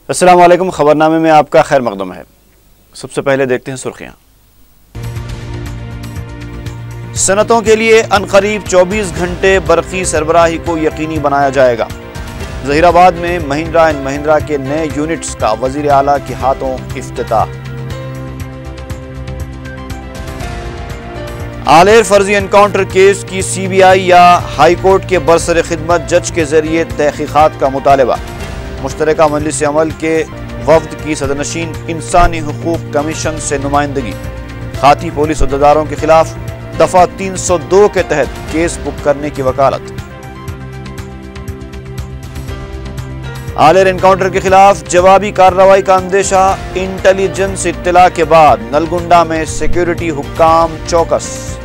السلام علیکم، خبرنامے میں آپ کا خیر مقدم ہے۔ سب سے پہلے دیکھتے ہیں سرخیاں۔ صنعتوں کے لیے عنقریب 24 گھنٹے برقی سربراہی کو یقینی بنایا جائے گا۔ ظہیر آباد میں مہندرا اینڈ مہندرا کے نئے یونٹس کا وزیر اعلیٰ کے ہاتھوں افتتاح۔ آلیر فرضی انکاؤنٹر کیس کی سی بی آئی یا ہائی کورٹ کے برسر خدمت جج کے ذریعے تحقیقات کا مطالبہ۔ مشترکہ مجلس عمل کے وفد کی صدرنشین انسانی حقوق کمیشن سے نمائندگی۔ خاطی پولیس عہدیداروں کے خلاف دفعہ 302 کے تحت کیس بک کرنے کی وکالت۔ آلیر انکاؤنٹر کے خلاف جوابی کارروائی کا اندیشہ، انٹیلیجنس اطلاع کے بعد نلگنڈا میں سیکیورٹی حکام چوکس۔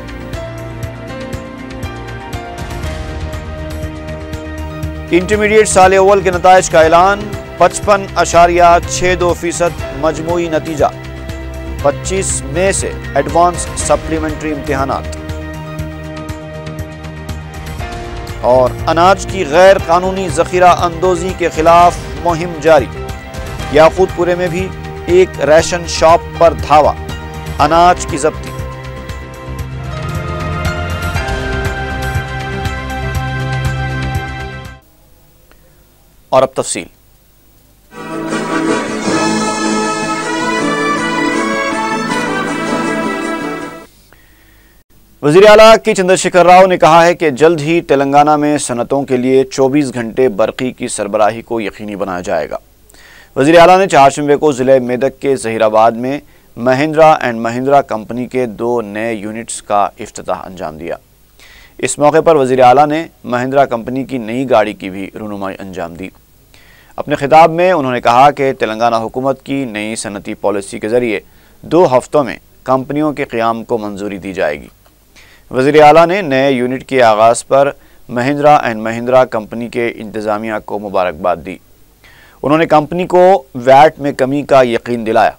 انٹرمیڈیٹ سال اول کے نتائج کا اعلان، 55.62% مجموعی نتیجہ۔ 25 مئی سے ایڈوانس سپلیمنٹری امتحانات۔ اور اناج کی غیر قانونی ذخیرہ اندوزی کے خلاف مہم جاری۔ یاقوت پورے میں بھی ایک ریشن شاپ پر دھاوا، اناج کی ضبطی۔ اور اب تفصیل۔ وزیر اعلیٰ کے چندر شیکھر راؤ نے کہا ہے کہ جلد ہی تلنگانہ میں صنعتوں کے لیے 24 گھنٹے برقی کی سربراہی کو یقینی بنایا جائے گا۔ وزیر اعلیٰ نے چہارشنبے کو ضلع میدک کے ظہیر آباد میں مہندرا اینڈ مہندرا کمپنی کے 2 نئے یونٹس کا افتتاح انجام دیا۔ اس موقع پر وزیر اعلیٰ نے مہندرا کمپنی کی نئی گاڑی کی بھی رونمائی انجام دی۔ اپنے خطاب میں انہوں نے کہا کہ تلنگانہ حکومت کی نئی صنعتی پالیسی کے ذریعے 2 ہفتوں میں کمپنیوں کے قیام کو منظوری دی جائے گی۔ وزیر اعلیٰ نے نئے یونٹ کے آغاز پر مہندرا اینڈ مہندرا کمپنی کے انتظامیہ کو مبارکباد دی۔ انہوں نے کمپنی کو ویٹ میں کمی کا یقین دلایا۔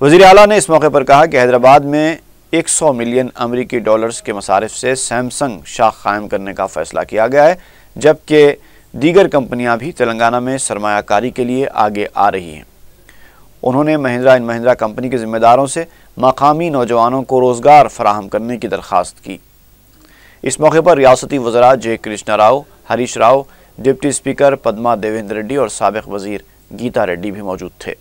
وزیر اعلیٰ نے اس موقع پر کہا کہ حیدرآباد میں 100 ملین امریکی ڈالرز کے مصارف سے سیمسنگ شاخ قائم کرنے کا فیصلہ کیا گیا ہے، جبکہ دیگر کمپنیاں بھی تلنگانہ میں سرمایہ کاری کے لیے آگے آ رہی ہیں۔ انہوں نے مہندرا اینڈ مہندرا کمپنی کے ذمہ داروں سے مقامی نوجوانوں کو روزگار فراہم کرنے کی درخواست کی۔ اس موقع پر ریاستی وزراء J Krishna Rao, Harish Rao, deputy speaker Padma Devender Reddy اور سابق وزیر گیتا ریڈی بھی موجود تھے۔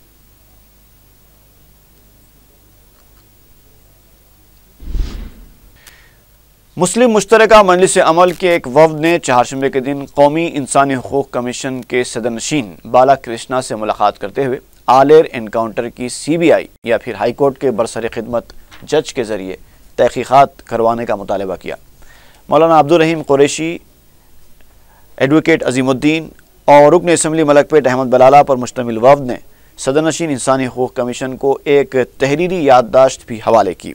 مسلم مشترکہ مجلس عمل کے ایک وفد نے چہارشنبے کے دن قومی انسانی حقوق کمیشن کے صدرنشین بالا کرشنا سے ملاقات کرتے ہوئے آلیر انکاؤنٹر کی سی بی آئی یا پھر ہائی کورٹ کے برسر خدمت جج کے ذریعے تحقیقات کروانے کا مطالبہ کیا۔ مولانا عبدالرحیم قریشی، ایڈوکیٹ عظیم الدین اور رکن اسمبلی ملک پیٹ احمد بلالہ پر مشتمل وفد نے صدرنشین انسانی حقوق کمیشن کو ایک تحریری یادداشت بھی حوالے کی۔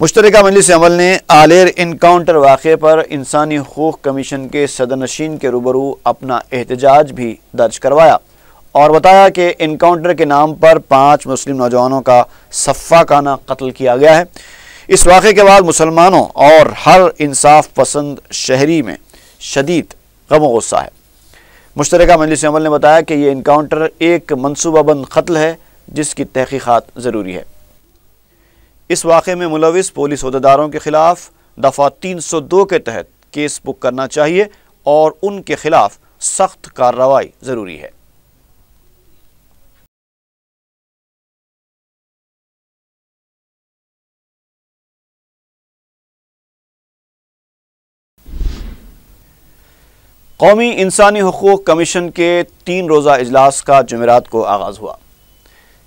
مشترکہ مجلس عمل نے آلیر انکاؤنٹر واقعے پر انسانی حقوق کمیشن کے صدرنشین کے روبرو اپنا احتجاج بھی درج کروایا اور بتایا کہ انکاؤنٹر کے نام پر 5 مسلم نوجوانوں کا صفاقانہ قتل کیا گیا ہے۔ اس واقعے کے بعد مسلمانوں اور ہر انصاف پسند شہری میں شدید غم و غصہ ہے۔ مشترکہ مجلس عمل نے بتایا کہ یہ انکاؤنٹر ایک منصوبہ بند قتل ہے جس کی تحقیقات ضروری ہے۔ اس واقعے میں ملوث پولیس عہدیداروں کے خلاف دفعہ 302 کے تحت کیس بک کرنا چاہیے اور ان کے خلاف سخت کارروائی ضروری ہے۔ قومی انسانی حقوق کمیشن کے 3 روزہ اجلاس کا جمعرات کو آغاز ہوا۔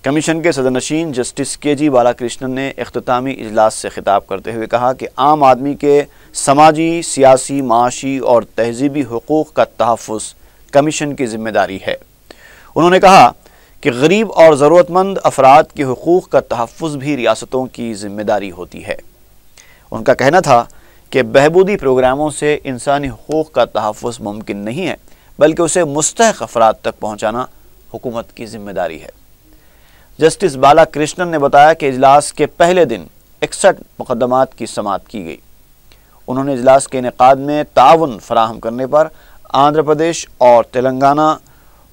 کمیشن کے صدرنشین جسٹس کے جی بالا کرشنن نے اختتامی اجلاس سے خطاب کرتے ہوئے کہا کہ عام آدمی کے سماجی، سیاسی، معاشی اور تہذیبی حقوق کا تحفظ کمیشن کی ذمہ داری ہے۔ انہوں نے کہا کہ غریب اور ضرورت مند افراد کے حقوق کا تحفظ بھی ریاستوں کی ذمہ داری ہوتی ہے۔ ان کا کہنا تھا کہ بہبودی پروگراموں سے انسانی حقوق کا تحفظ ممکن نہیں ہے، بلکہ اسے مستحق افراد تک پہنچانا حکومت کی ذمہ داری ہے۔ جسٹس بالا کرشنن نے بتایا کہ اجلاس کے پہلے دن 61 مقدمات کی سماعت کی گئی۔ انہوں نے اجلاس کے انعقاد میں تعاون فراہم کرنے پر آندھرا پردیش اور تلنگانہ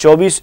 24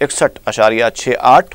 61.68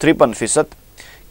53%,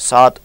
7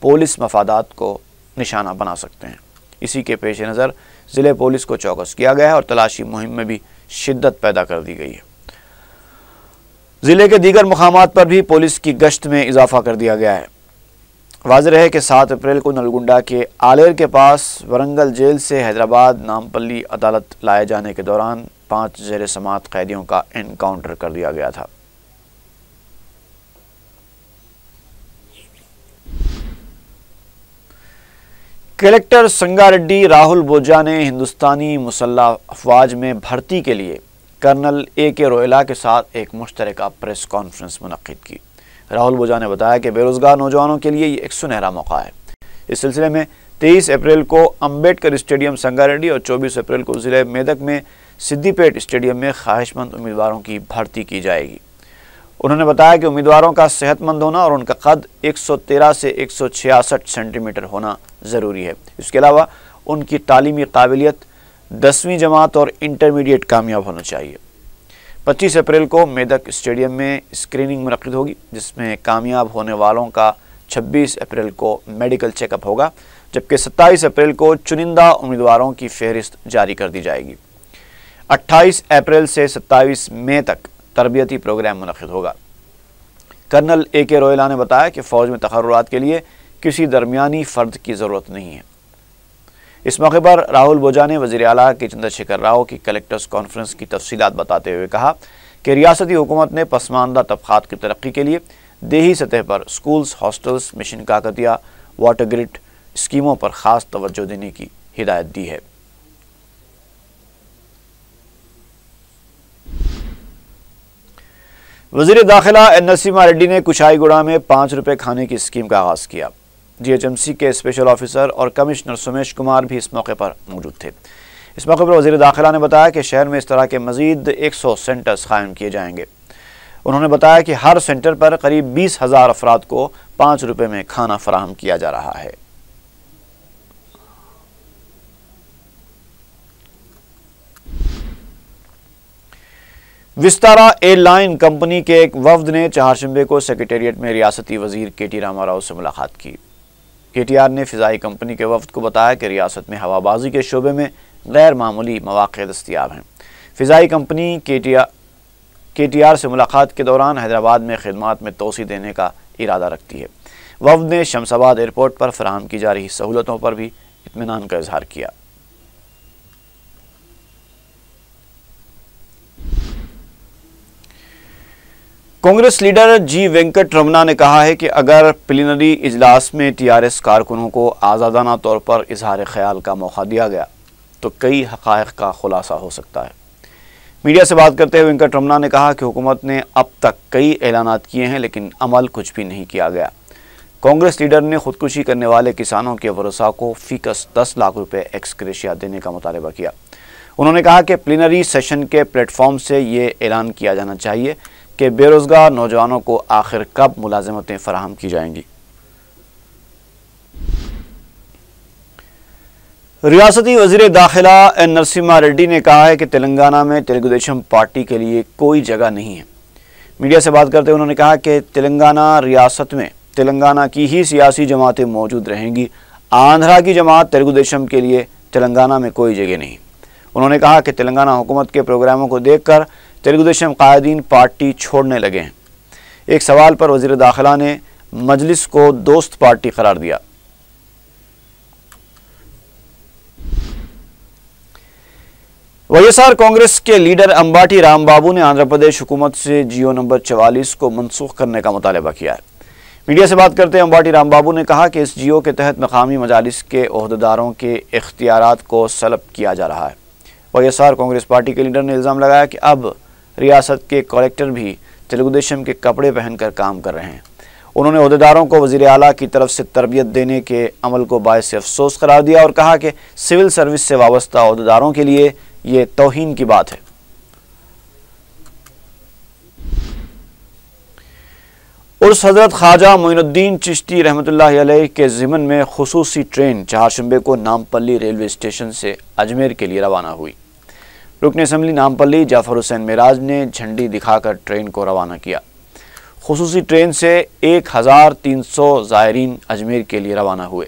پولیس مفادات کو نشانہ بنا سکتے ہیں۔ اسی کے پیش نظر ضلع پولیس کو چوکس کیا گیا ہے اور تلاشی مہم میں بھی شدت پیدا کر دی گئی ہے۔ ضلع کے دیگر مقامات پر بھی پولیس کی گشت میں اضافہ کر دیا گیا ہے۔ واضح ہے کہ 7 اپریل کو نلگنڈا کے آلیر کے پاس ورنگل جیل سے حیدرآباد نامپلی عدالت لائے جانے کے دوران 5 زیر سماعت قیدیوں کا انکاؤنٹر کر دیا گیا تھا۔ کلکٹر سنگاریڈی راہل بوجا نے ہندوستانی مسلح افواج میں بھرتی کے لیے کرنل اے کے رویلا کے ساتھ ایک مشترکہ پریس کانفرنس منعقد کی۔ راہل بوجا نے بتایا کہ بے روزگار نوجوانوں کے لیے یہ ایک سنہرا موقع ہے۔ اس سلسلے میں 23 اپریل کو امبیڈکر اسٹیڈیم سنگاریڈی اور 24 اپریل کو ضلع میدک میں سدی پیٹ اسٹیڈیم میں خواہش مند امیدواروں کی بھرتی کی جائے گی۔ انہوں نے بتایا کہ امیدواروں کا صحت مند ہونا اور ان کا قد 113 سے 166 سینٹی میٹر ہونا ضروری ہے۔ اس کے علاوہ ان کی تعلیمی قابلیت 10ویں جماعت اور انٹرمیڈیٹ کامیاب ہونا چاہیے۔ 25 اپریل کو میدک اسٹیڈیم میں اسکریننگ منعقد ہوگی، جس میں کامیاب ہونے والوں کا 26 اپریل کو میڈیکل چیک اپ ہوگا، جبکہ 27 اپریل کو چنندہ امیدواروں کی فہرست جاری کر دی جائے گی۔ 28 اپریل سے 27 مئی تک تربیتی پروگرام منعقد ہوگا۔ کرنل اے کے رویلا نے بتایا کہ فوج میں تقررات کے لیے کسی درمیانی فرد کی ضرورت نہیں ہے۔ اس موقع پر راہل بوجا نے وزیر اعلیٰ کے چندر شیکھر راؤ کی کلکٹرز کانفرنس کی تفصیلات بتاتے ہوئے کہا کہ ریاستی حکومت نے پسماندہ طبقات کی ترقی کے لیے دیہی سطح پر schools, hostels, mission Kakatiya, water grid اسکیموں پر خاص توجہ دینے کی ہدایت دی ہے۔ وزیر داخلہ این نرسمہا ریڈی نے کچائی گوڑا میں 5 روپے کھانے کی اسکیم کا آغاز کیا۔ جی ایچ ایم سی کے اسپیشل آفیسر اور کمشنر سومیش کمار بھی اس موقع پر موجود تھے۔ اس موقع پر وزیر داخلہ نے بتایا کہ شہر میں اس طرح کے مزید 100 سینٹرز قائم کیے جائیں گے۔ انہوں نے بتایا کہ ہر سینٹر پر قریب 20,000 افراد کو 5 روپے میں کھانا فراہم کیا جا رہا ہے۔ وستارا ایئر لائن کمپنی کے ایک وفد نے چہارشنبے کو سیکریٹریٹ میں ریاستی وزیر کے ٹی راما راؤ سے ملاقات کی۔ کے ٹی آر نے فضائی کمپنی کے وفد کو بتایا کہ ریاست میں ہوا بازی کے شعبے میں غیر معمولی مواقع دستیاب ہیں۔ فضائی کمپنی کے ٹی آر سے ملاقات کے دوران حیدرآباد میں خدمات میں توسیع دینے کا ارادہ رکھتی ہے۔ وفد نے شمس آباد ایئرپورٹ پر فراہم کی جا رہی سہولتوں پر بھی اطمینان کا اظہار کیا۔ کانگریس لیڈر جی وینکٹ رمنا نے کہا ہے کہ اگر پلینری اجلاس میں ٹی آر ایس کارکنوں کو آزادانہ طور پر اظہار خیال کا موقع دیا گیا تو کئی حقائق کا خلاصہ ہو سکتا ہے۔ میڈیا سے بات کرتے ہوئے وینکٹ رمنا نے کہا کہ حکومت نے اب تک کئی اعلانات کیے ہیں لیکن عمل کچھ بھی نہیں کیا گیا۔ کانگریس لیڈر نے خودکشی کرنے والے کسانوں کے ورثاء کو فیکس 10 لاکھ روپے ایکس گریشیا دینے کا مطالبہ کیا۔ انہوں نے کہا کہ پلینری سیشن کے پلیٹ فارم سے یہ اعلان کیا جانا چاہیے کہ بے روزگار نوجوانوں کو آخر کب ملازمتیں فراہم کی جائیں گی۔ ریاستی وزیر داخلہ این نرسمہا ریڈی نے کہا ہے کہ تلنگانہ میں تیلگو دیشم پارٹی کے لیے کوئی جگہ نہیں ہے۔ میڈیا سے بات کرتے ہوئے انہوں نے کہا کہ تلنگانہ ریاست میں تلنگانہ کی ہی سیاسی جماعتیں موجود رہیں گی۔ آندھرا کی جماعت تیلگو دیشم کے لیے تلنگانہ میں کوئی جگہ نہیں۔ انہوں نے کہا کہ تلنگانہ حکومت کے پروگراموں کو دیکھ کر تیلگو دیشم قائدین پارٹی چھوڑنے لگے ہیں۔ ایک سوال پر وزیر داخلہ نے مجلس کو دوست پارٹی قرار دیا۔ وائی ایس آر کانگریس کے لیڈر امباٹی رام بابو نے آندھرا پردیش حکومت سے جیو نمبر 44 کو منسوخ کرنے کا مطالبہ کیا ہے۔ میڈیا سے بات کرتے امباٹی رام بابو نے کہا کہ اس جیو کے تحت مقامی مجالس کے عہدیداروں کے اختیارات کو سلب کیا جا رہا ہے۔ Y S R Congress party کے لیڈر نے الزام لگایا کہ اب ریاست کے کلکٹر بھی تیلگو دیشم کے کپڑے پہن کر کام کر رہے ہیں۔ انہوں نے عہدیداروں کو وزیر اعلیٰ کی طرف سے تربیت دینے کے عمل کو باعث افسوس قرار دیا اور کہا کہ سول سروس سے وابستہ عہدیداروں کے لیے یہ توہین کی بات ہے۔ عرس حضرت خواجہ معین الدین چشتی رحمۃ اللہ علیہ کے ضمن میں خصوصی ٹرین چہارشنبے کو نامپلی ریلوے اسٹیشن سے اجمیر کے لیے روانہ ہوئی۔ رکن اسمبلی نامپلی جعفر حسین معراج نے جھنڈی دکھا کر ٹرین کو روانہ کیا۔ خصوصی ٹرین سے 1300 زائرین اجمیر کے لیے روانہ ہوئے۔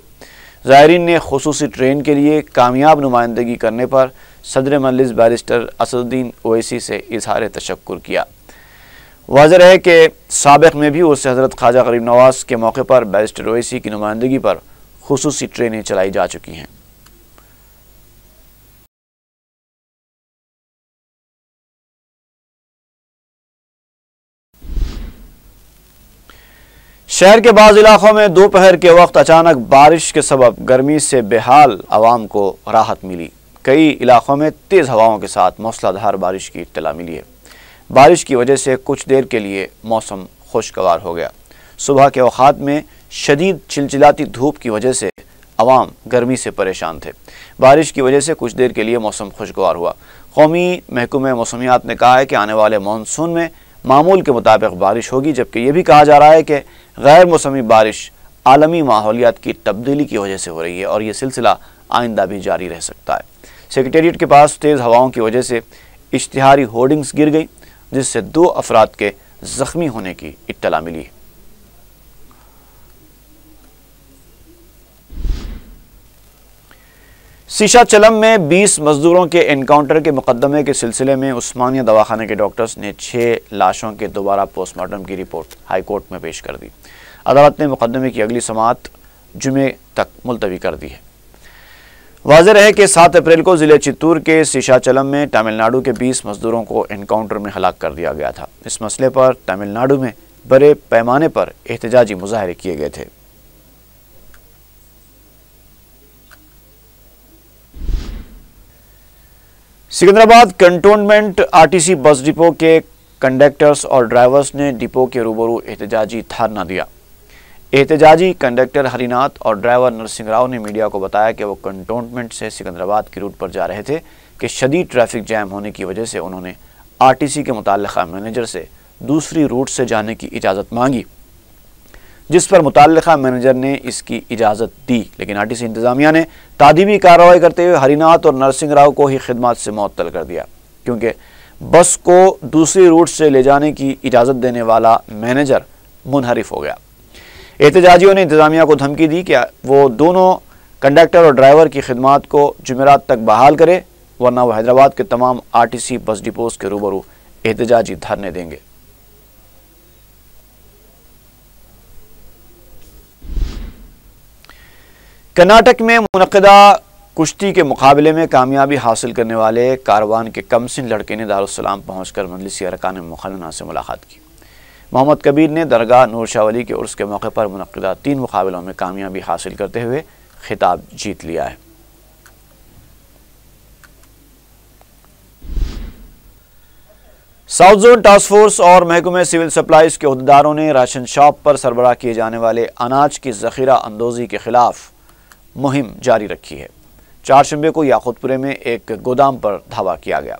زائرین نے خصوصی ٹرین کے لیے کامیاب نمائندگی کرنے پر صدر مجلس بیرسٹر اسد الدین اویسی سے اظہار تشکر کیا۔ واضح ہے کہ سابق میں بھی عرس حضرت خواجہ غریب نواز کے موقع پر بیرسٹر اویسی کی نمائندگی پر خصوصی ٹرینیں چلائی جا چکی ہیں۔ شہر کے بعض علاقوں میں دوپہر کے وقت اچانک بارش کے سبب گرمی سے بحال عوام کو راحت ملی۔ کئی علاقوں میں تیز ہواؤں کے ساتھ موسلا دھار بارش کی اطلاع ملی ہے۔ بارش کی وجہ سے کچھ دیر کے لیے موسم خوشگوار ہو گیا۔ صبح کے اوقات میں شدید چلچلاتی دھوپ کی وجہ سے عوام گرمی سے پریشان تھے۔ بارش کی وجہ سے کچھ دیر کے لیے موسم خوشگوار ہوا۔ قومی محکمہ موسمیات نے کہا ہے کہ آنے والے مانسون میں معمول کے مطابق بارش ہوگی، جبکہ یہ بھی کہا جا رہا ہے کہ غیر موسمی بارش عالمی ماحولیات کی تبدیلی کی وجہ سے ہو رہی ہے اور یہ سلسلہ آئندہ بھی جاری رہ سکتا ہے۔ سیکریٹریٹ کے پاس تیز ہواؤں کی وجہ سے اشتہاری ہورڈنگز گر گئی، جس سے 2 افراد کے زخمی ہونے کی اطلاع ملی۔ سیشہ چلم میں 20 مزدوروں کے انکاؤنٹر کے مقدمے کے سلسلے میں عثمانیہ دواخانے کے ڈاکٹرز نے 6 لاشوں کے دوبارہ پوسٹ مارٹم کی رپورٹ ہائی کورٹ میں پیش کر دی۔ عدالت نے مقدمے کی اگلی سماعت جمعے تک ملتوی کر دی ہے۔ واضح رہے کہ 7 اپریل کو ضلع چتور کے سیشہ چلم میں تمل ناڈو کے 20 مزدوروں کو انکاؤنٹر میں ہلاک کر دیا گیا تھا۔ اس مسئلے پر تمل ناڈو میں بڑے پیمانے پر احتجاجی مظاہرے کیے گئے تھے۔ سکندرآباد کنٹونمنٹ RTC بس ڈپو کے کنڈکٹرز اور ڈرائیورز نے ڈپو کے روبرو احتجاجی دھرنا دیا۔ احتجاجی کنڈکٹر ہری ناتھ اور ڈرائیور نرسنگ راؤ نے میڈیا کو بتایا کہ وہ کنٹونمنٹ سے سکندرآباد کی روٹ پر جا رہے تھے کہ شدید ٹریفک جام ہونے کی وجہ سے انہوں نے RTC کے متعلقہ مینیجر سے دوسری روٹ سے جانے کی اجازت مانگی، جس پر متعلقہ مینیجر نے اس کی اجازت دی، لیکن RTC انتظامیہ نے تادیبی کارروائی کرتے ہوئے ہری ناتھ اور نرسنگ راؤ کو ہی خدمات سے معطل کر دیا، کیونکہ بس کو دوسری روٹ سے لے جانے کی اجازت دینے والا مینیجر منحرف ہو گیا۔ احتجاجیوں نے انتظامیہ کو دھمکی دی کہ وہ دونوں کنڈکٹر اور ڈرائیور کی خدمات کو جمعرات تک بحال کرے، ورنہ وہ حیدرآباد کے تمام RTC بس ڈپوز کے روبرو احتجاجی دھرنے دیں گے۔ کرناٹک میں منعقدہ کشتی کے مقابلے میں کامیابی حاصل کرنے والے کاروان کے کمسن لڑکے نے دارالسلام پہنچ کر مجلسی ارکان مقننہ سے ملاقات کی۔ محمد کبیر نے درگاہ نور شاہ ولی کے عرس کے موقع پر منعقدہ 3 مقابلوں میں کامیابی حاصل کرتے ہوئے خطاب جیت لیا ہے۔ ساؤتھ زون ٹاسک فورس اور محکمہ سول سپلائز کے عہدیداروں نے راشن شاپ پر سربراہ کیے جانے والے اناج کی ذخیرہ اندوزی کے خلاف مہم جاری رکھی ہے۔ چہارشنبے کو یاقوت پورے میں ایک گودام پر دھاوا کیا گیا۔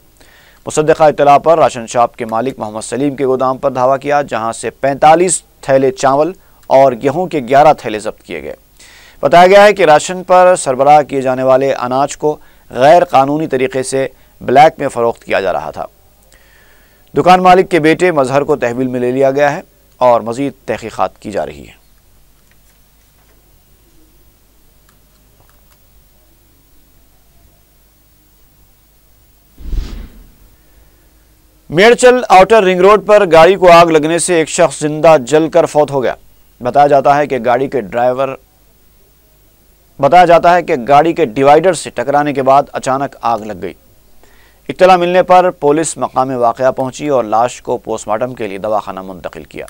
مصدقہ اطلاع پر راشن شاپ کے مالک محمد سلیم کے گودام پر دھاوا کیا، جہاں سے 45 تھیلے چاول اور گیہوں کے 11 تھیلے ضبط کیے گئے۔ بتایا گیا ہے کہ راشن پر سربراہ کیے جانے والے اناج کو غیر قانونی طریقے سے بلیک میں فروخت کیا جا رہا تھا۔ دکان مالک کے بیٹے مظہر کو تحویل میں لے لیا گیا ہے اور مزید تحقیقات کی جا رہی ہے۔ میڑچل آؤٹر رنگ روڈ پر گاڑی کو آگ لگنے سے ایک شخص زندہ جل کر فوت ہو گیا۔ بتایا جاتا ہے کہ گاڑی کے ڈیوائیڈر سے ٹکرانے کے بعد اچانک آگ لگ گئی۔ اطلاع ملنے پر پولیس مقام واقعہ پہنچی اور لاش کو پوسٹ مارٹم کے لیے دواخانہ منتقل کیا۔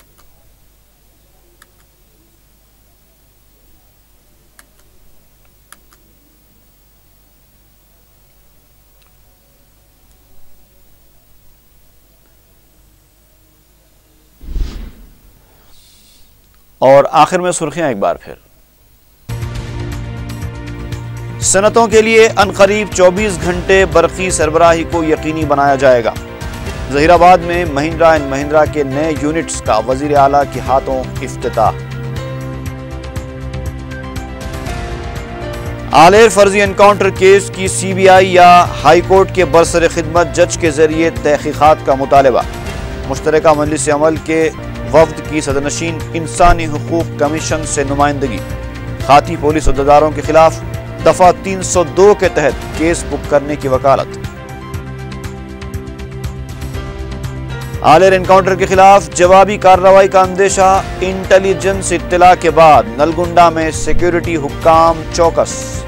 اور آخر میں سرخیاں ایک بار پھر۔ صنعتوں کے لیے عنقریب 24 گھنٹے برقی سربراہی کو یقینی بنایا جائے گا۔ ظہیر آباد میں مہندرا اینڈ مہندرا کے نئے یونٹس کا وزیر اعلیٰ کے ہاتھوں افتتاح۔ آلیر فرضی انکاؤنٹر کیس کی CBI یا ہائی کورٹ کے برسر خدمت جج کے ذریعے تحقیقات کا مطالبہ۔ مشترکہ مجلس عمل کے وفد کی صدرنشین انسانی حقوق کمیشن سے نمائندگی، ہاتھی پولیس عہدیداروں کے خلاف دفعہ 302 کے تحت کیس بک کرنے کی وکالت۔ آلیر انکاؤنٹر کے خلاف جوابی کارروائی کا اندیشہ، انٹیلیجنس اطلاع کے بعد نلگنڈا میں سیکیورٹی حکام چوکس۔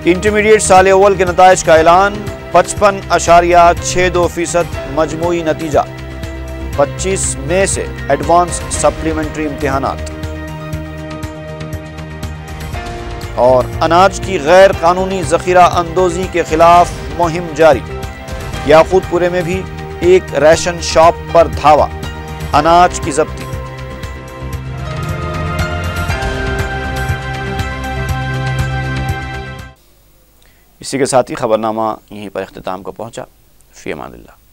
انٹرمیڈیٹ سال اول کے نتائج کا اعلان، 55.62% مجموعی نتیجہ، 25 مئی سے ایڈوانس سپلیمنٹری امتحانات۔ اور اناج کی غیر قانونی ذخیرہ اندوزی کے خلاف مہم جاری، یاقوت پورے میں بھی ایک ریشن شاپ پر دھاوا، اناج کی ضبطی۔ اسی کے ساتھ ہی خبرنامہ یہیں پر اختتام کو پہنچا۔ فی امان اللہ۔